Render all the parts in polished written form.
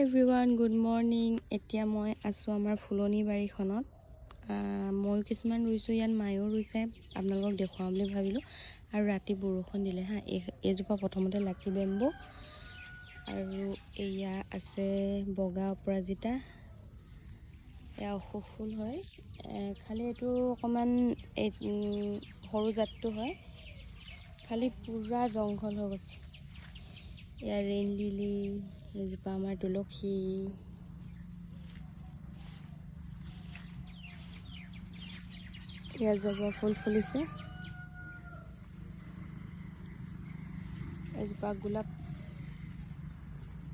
Everyone, good morning. এতিয়া মই আছোঁ আমাৰ ফুলনি বাৰীখনত। ময়ো কিছুমান ৰুইছোঁ, ইয়াত মায়েও ৰুইছে, আপোনালোকক দেখুৱাম বুলি ভাবিলোঁ। আৰু ৰাতি বৰষুণ দিলে হা, এইজোপা প্ৰথমতে লাকি বেম্বো, আৰু এয়া আছে বগা অপৰাজিতা। এয়া অশোক ফুল হয়, খালি এইটো অকণমান সৰু জাতটো হয়, খালি পূৰা জংঘল হৈ গৈছে। এয়া ৰেইন লিলি, এজোপা আমাৰ তুলসী, এয়া জবা ফুল ফুলিছে, এজোপা গোলাপ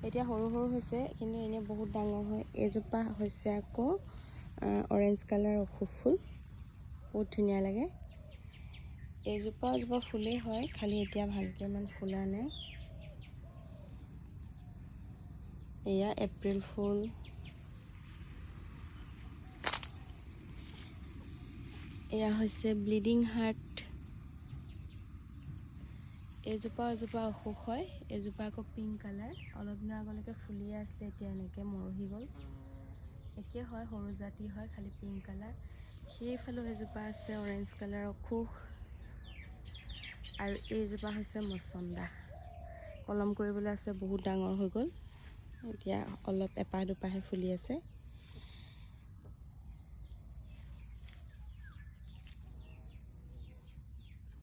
এতিয়া সৰু সৰু হৈছে, কিন্তু এনেই বহুত ডাঙৰ হয়। এজোপা হৈছে আকৌ অৰেঞ্জ কালাৰ অশোক ফুল, বহুত ধুনীয়া লাগে। এজোপা ফুলেই হয়, খালি এতিয়া ভালকৈ ইমান ফুলা নাই। এয়া এপ্ৰিল ফুল, এয়া হৈছে ব্লিডিং হাৰ্ট। এজোপা অশোক হয়, এজোপা আকৌ পিংক কালাৰ। অলপ দিনৰ আগলৈকে ফুলিয়ে আছিলে, এতিয়া এনেকৈ মৰহি গ'ল। একে হয়, সৰু জাতি হয়, খালি পিংক কালাৰ। সেইফালেও এজোপা আছে অৰেঞ্জ কালাৰ অশোক, আৰু এইজোপা হৈছে মচন্দা। কলম কৰিবলৈ আছে, বহুত ডাঙৰ হৈ গ'ল, এতিয়া অলপ এপাহ দুপাহে ফুলি আছে।